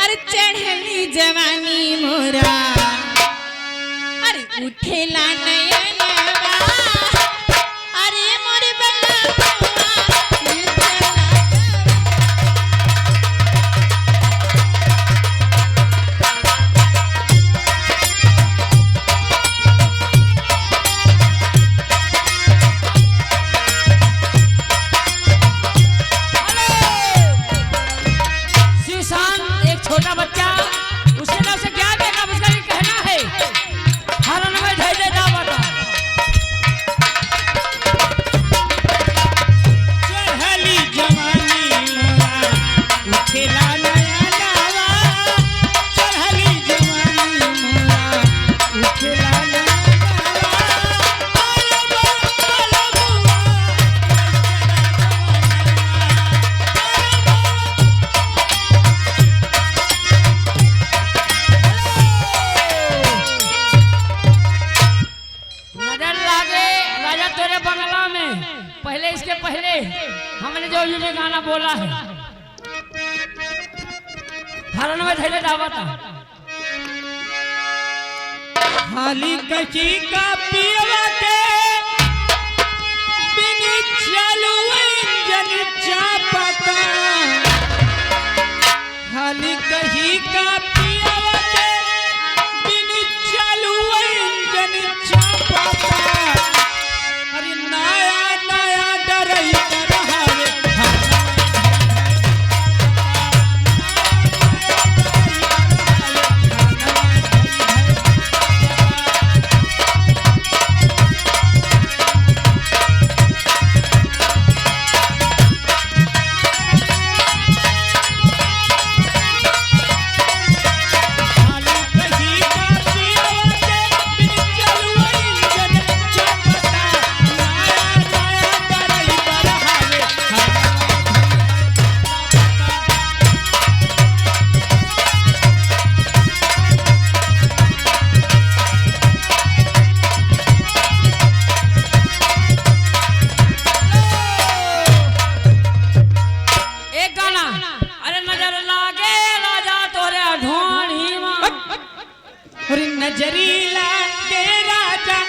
अरे चढ़ली जवानी मोरा अरे उठेला नयनवा अरे मोरे बल्ला छोटा बच्चा उसके नाम से क्या देगा उसका भी कहना है हरण में धैर्य दे दावता चढ़ली जवानी मोरा उठेला नयनवा चढ़ली जवानी मोरा उठेला पहले इसके पहले हमने जो ये गाना बोला है हरण में धैर्य दावता खाली कची का पियवा के बिन चालू इंजन चापता खाली कही का पियवा के बिन चालू इंजन चापता अरे नया नया डरई करहावे नजरीला के राजा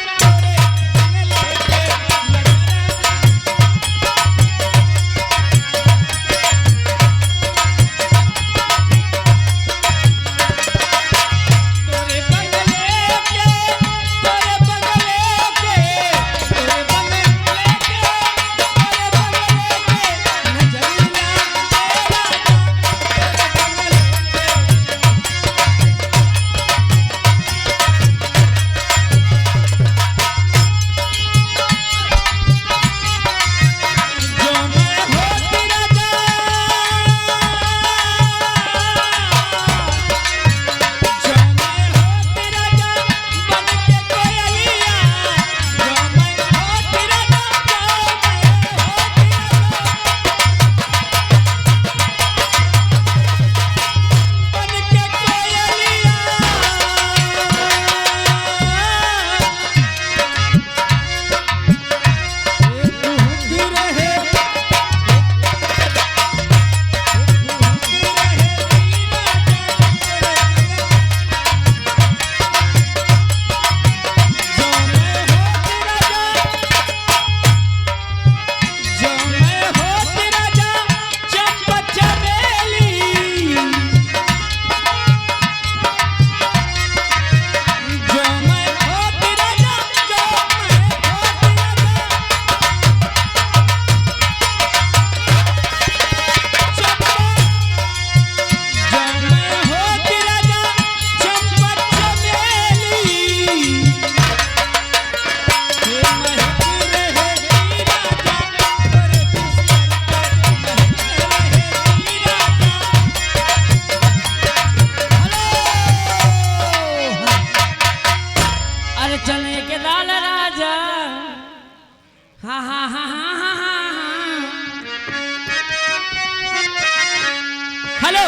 हेलो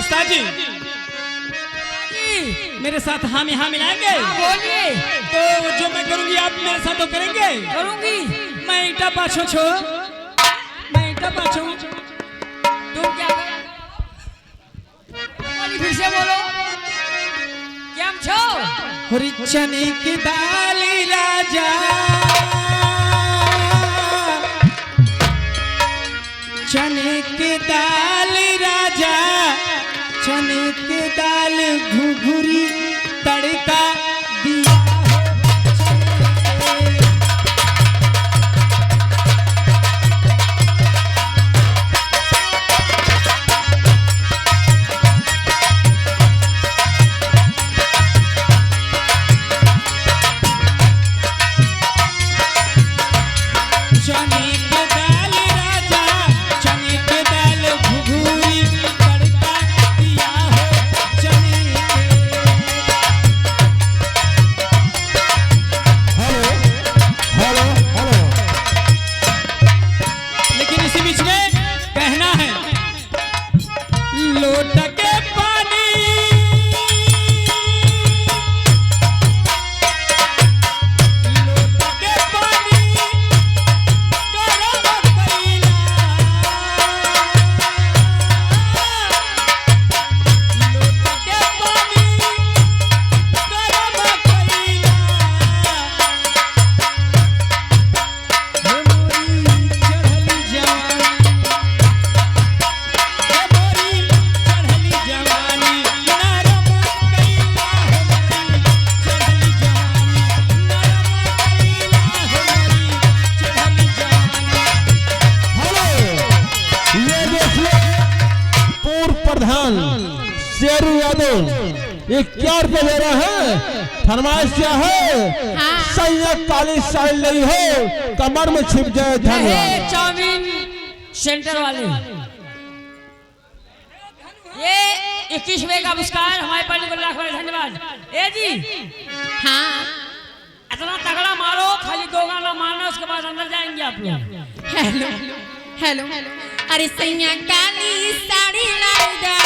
उस्ताद जी, मेरे साथ हामी हाँ मिलाएंगे? बोलिए। तो जो मैं करूंगी आप मेरे साथ तो करेंगे? करूंगी। मैं ईटा पाछो छो, मैं ईटा पाछो। तुम क्या हरी चने की दाल राजा, चने की दाल राजा, चने की दाल घुघुरी तड़का दिया शेरू यादव। ये क्या रुपये दे रहा है? फरमाइश क्या है? हाँ। सैया काली साइल नहीं हो, कमर में छिप जाए। धन्यवाद। चाउमीन सेंटर वाले ये 21वें का पुरस्कार हमारे पार्टी को लाख बड़े धन्यवाद। ए जी हाँ इतना तगड़ा मारो, खाली 2 गाना मारना, उसके बाद अंदर जाएंगे आप लोग। हेलो हेलो अरे सैया काली साड़ी लाई दा,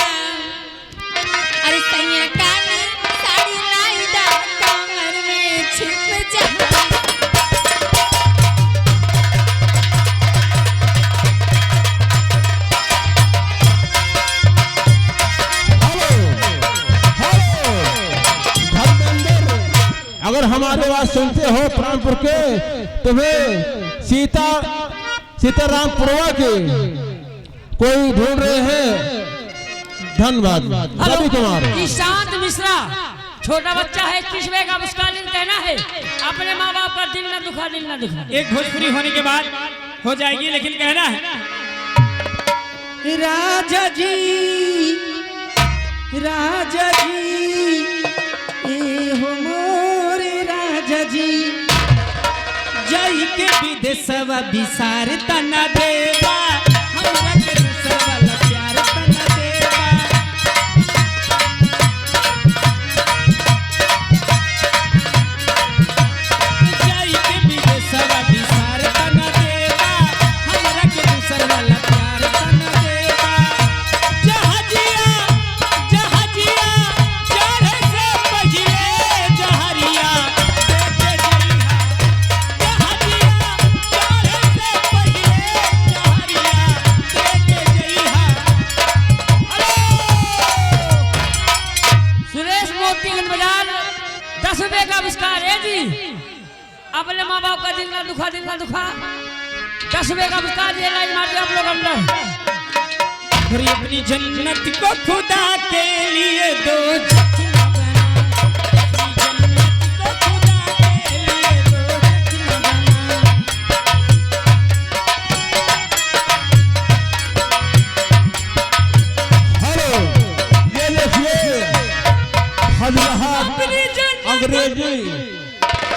अरे सैया काली साड़ी लाई दा, कमर में छिप जा। अगर हमारे बात सुनते हो प्राणपुर के, तुम्हें सीतारामपुरवा के कोई ढूंढ रहे हैं। धन्यवाद। रवि कुमार ईशांत मिश्रा, छोटा बच्चा है, 21वें का पुरस्कार कहना है अपने माँ बाप का दिल न दुखा, दिल न दुखा। एक भोजपुरी होने के बाद हो जाएगी, लेकिन कहना है राजा जी, राजा जी, ए हो मोरे राजा जी, जाई के विदेशवा विसार तना देवा, हमरा के दूसर वाला प्यार तना देवा। जाई के विदेशवा विसार तना देवा, हमरा के दूसर वाला प्यार तना देवा। जहाजिया जहाजिया चढ़े से पहिले जहरिया देखे जइहा, जहाजिया चढ़े से पहिले जहरिया देखे जइहा। सुरेश मोतीगंज बाजार 10 का पुरस्कार है जी। अपने माँ बाप का दिल ना दुखा, दिल ना दुखा। 10 का पुरस्कार ये लाइन मारते आप लोग अंदर। फिर अपनी जन्नत को खुदा के लिए दो जख्म बना, अपनी जन्नत को खुदा के लिए दो जख्म बना। हेलो, ये देखिए हजरहा अंग्रेजी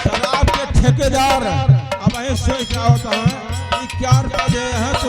शराब के ठेकेदार। अब यही सोच क्या होता है, ये क्या रुपया दे हैं तो